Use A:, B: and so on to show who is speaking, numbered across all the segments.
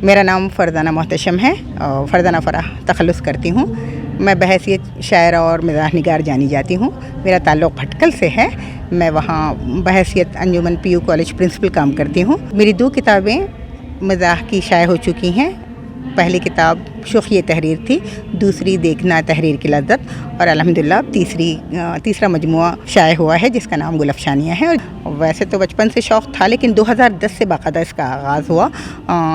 A: میرا نام فرزانہ محتشم ہے اور فرزانہ فرح تخلص کرتی ہوں. میں بحیثیت شاعرہ اور مزاح نگار جانی جاتی ہوں. میرا تعلق بھٹکل سے ہے. میں وہاں بحیثیت انجمن پی یو کالج پرنسپل کام کرتی ہوں. میری 2 کتابیں مزاح کی شائع ہو چکی ہیں. پہلی کتاب شوخی تحریر تھی, دوسری دیکھنا تحریر کی لذت, اور الحمدللہ تیسرا مجموعہ شائع ہوا ہے جس کا نام گل افشانیہ ہے. ویسے تو بچپن سے شوق تھا, لیکن 2010 سے باقاعدہ اس کا آغاز ہوا.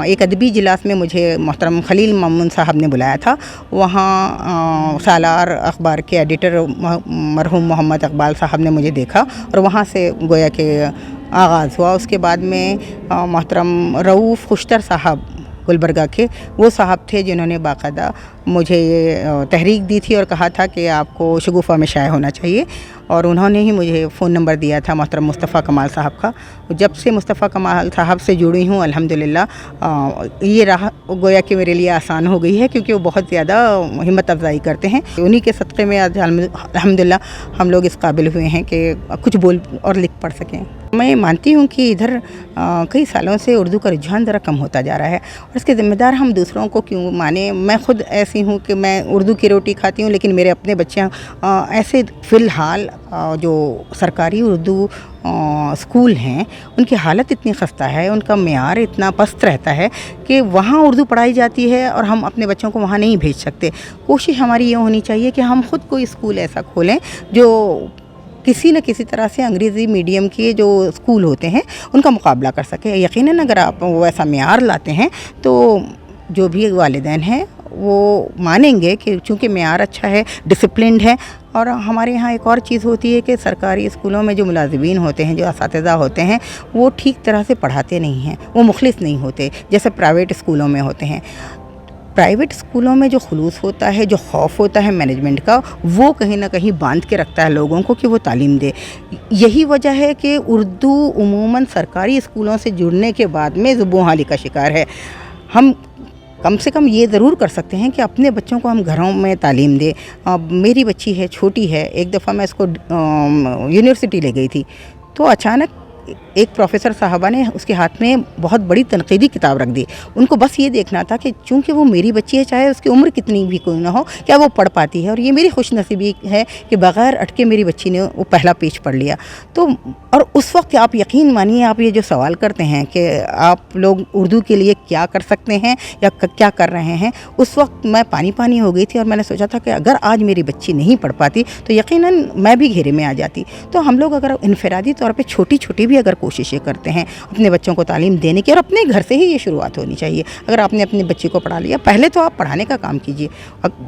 A: ایک ادبی اجلاس میں مجھے محترم خلیل مامون صاحب نے بلایا تھا. وہاں سالار اخبار کے ایڈیٹر مرحوم محمد اقبال صاحب نے مجھے دیکھا اور وہاں سے گویا کہ آغاز ہوا. اس کے بعد میں محترم رؤوف خوشتر صاحب گلبرگہ کے, وہ صاحب تھے جنہوں نے باقاعدہ مجھے یہ تحریک دی تھی اور کہا تھا کہ آپ کو شگوفہ میں شائع ہونا چاہیے, اور انہوں نے ہی مجھے فون نمبر دیا تھا محترم مصطفیٰ کمال صاحب کا. جب سے مصطفیٰ کمال صاحب سے جڑی ہوں الحمدللہ یہ راہ گویا کہ میرے لیے آسان ہو گئی ہے, کیونکہ وہ بہت زیادہ ہمت افزائی کرتے ہیں. انہی کے صدقے میں آج الحمدللہ ہم لوگ اس قابل ہوئے ہیں کہ کچھ بول اور لکھ پڑھ سکیں. میں مانتی ہوں کہ ادھر کئی سالوں سے اردو کا رجحان ذرا کم ہوتا جا رہا ہے, اور اس کے ذمہ دار ہم دوسروں کو کیوں مانیں. میں خود ایسی ہوں کہ میں اردو کی روٹی کھاتی ہوں, لیکن میرے اپنے بچے ایسے فی الحال جو سرکاری اردو اسکول ہیں ان کی حالت اتنی خستہ ہے, ان کا معیار اتنا پست رہتا ہے کہ وہاں اردو پڑھائی جاتی ہے اور ہم اپنے بچوں کو وہاں نہیں بھیج سکتے. کوشش ہماری یہ ہونی چاہیے کہ ہم خود کوئی اسکول ایسا کھولیں جو کسی نہ کسی طرح سے انگریزی میڈیم کے جو اسکول ہوتے ہیں ان کا مقابلہ کر سکے. یقیناً اگر آپ ویسا معیار لاتے ہیں تو جو بھی والدین ہیں وہ مانیں گے کہ چونکہ معیار اچھا ہے, ڈسپلنڈ ہے. اور ہمارے یہاں ایک اور چیز ہوتی ہے کہ سرکاری اسکولوں میں جو ملازمین ہوتے ہیں, جو اساتذہ ہوتے ہیں, وہ ٹھیک طرح سے پڑھاتے نہیں ہیں, وہ مخلص نہیں ہوتے جیسے پرائیویٹ اسکولوں میں ہوتے ہیں. پرائیویٹ اسکولوں میں جو خلوص ہوتا ہے, جو خوف ہوتا ہے مینجمنٹ کا, وہ کہیں نہ کہیں باندھ کے رکھتا ہے لوگوں کو کہ وہ تعلیم دے. یہی وجہ ہے کہ اردو عموماً سرکاری اسکولوں سے جڑنے کے بعد میں زبوں حالی کا شکار ہے. ہم کم سے کم یہ ضرور کر سکتے ہیں کہ اپنے بچوں کو ہم گھروں میں تعلیم دیں. میری بچی ہے, چھوٹی ہے, ایک دفعہ میں اس کو یونیورسٹی لے گئی تھی تو اچانک ایک پروفیسر صاحبہ نے اس کے ہاتھ میں بہت بڑی تنقیدی کتاب رکھ دی. ان کو بس یہ دیکھنا تھا کہ چونکہ وہ میری بچی ہے, چاہے اس کی عمر کتنی بھی کوئی نہ ہو, کیا وہ پڑھ پاتی ہے. اور یہ میری خوش نصیبی ہے کہ بغیر اٹکے میری بچی نے وہ پہلا پیج پڑھ لیا. تو اور اس وقت آپ یقین مانیے, آپ یہ جو سوال کرتے ہیں کہ آپ لوگ اردو کے لیے کیا کر سکتے ہیں یا کیا کر رہے ہیں, اس وقت میں پانی ہو گئی تھی اور میں نے سوچا تھا کہ اگر آج میری بچی نہیں پڑھ پاتی تو یقیناً میں بھی گھیرے میں آ جاتی. تو ہم لوگ اگر انفرادی طور پہ چھوٹی بھی اگر کوششیں کرتے ہیں اپنے بچوں کو تعلیم دینے کی, اور اپنے گھر سے ہی یہ شروعات ہونی چاہیے. اگر آپ نے اپنے بچے کو پڑھا لیا, پہلے تو آپ پڑھانے کا کام کیجیے,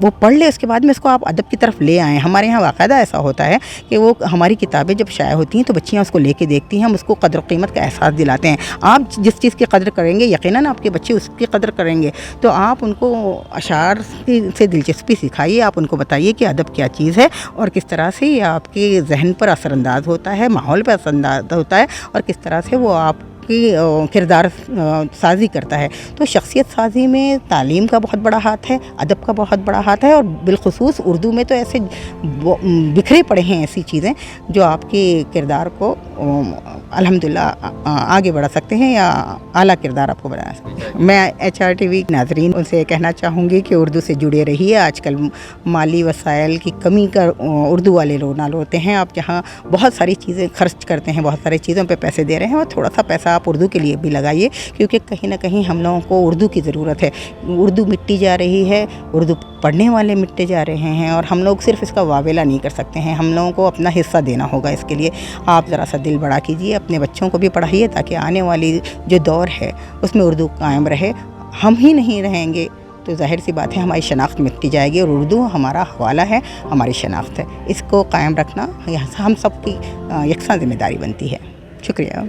A: وہ پڑھ لے, اس کے بعد میں اس کو آپ ادب کی طرف لے آئیں. ہمارے یہاں باقاعدہ ایسا ہوتا ہے کہ وہ ہماری کتابیں جب شائع ہوتی ہیں تو بچیاں اس کو لے کے دیکھتی ہیں, ہم اس کو قدر و قیمت کا احساس دلاتے ہیں. آپ جس چیز کی قدر کریں گے یقیناً آپ کے بچے اس کی قدر کریں گے. تو آپ ان کو اشعار سے دلچسپی سکھائیے, آپ ان کو بتائیے کہ ادب کیا چیز ہے اور کس طرح سے یہ آپ کے ذہن پر اثر انداز ہوتا ہے, ماحول پر اثر انداز ہوتا ہے, اور کس طرح سے وہ آپ کی کردار سازی کرتا ہے. تو شخصیت سازی میں تعلیم کا بہت بڑا ہاتھ ہے, ادب کا بہت بڑا ہاتھ ہے, اور بالخصوص اردو میں تو ایسے بکھرے پڑے ہیں ایسی چیزیں جو آپ کے کردار کو الحمدللہ آگے بڑھا سکتے ہیں یا اعلیٰ کردار آپ کو بنا سکتے ہیں. میں HRTV ناظرین ان سے کہنا چاہوں گی کہ اردو سے جڑے رہیے. آج کل مالی وسائل کی کمی کا اردو والے نال ہوتے ہیں. آپ جہاں بہت ساری چیزیں خرچ کرتے ہیں, بہت ساری چیزوں پہ پیسے دے رہے ہیں, اور تھوڑا سا پیسہ آپ اردو کے لیے بھی لگائیے, کیونکہ کہیں نہ کہیں ہم لوگوں کو اردو کی ضرورت ہے. اردو مٹتی جا رہی ہے, اردو پڑھنے والے مٹتے جا رہے ہیں, اور ہم لوگ صرف اس کا واویلا نہیں کر سکتے ہیں. ہم لوگوں کو اپنا حصہ دینا ہوگا. اس کے لیے آپ ذرا سا دل بڑا کیجیے, اپنے بچوں کو بھی پڑھائیے تاکہ آنے والی جو دور ہے اس میں اردو قائم رہے. ہم ہی نہیں رہیں گے تو ظاہر سی بات ہے ہماری شناخت مٹتی جائے گی, اور اردو ہمارا حوالہ ہے, ہماری شناخت ہے. اس کو قائم رکھنا ہم سب کی یکساں ذمہ داری بنتی ہے. شکریہ.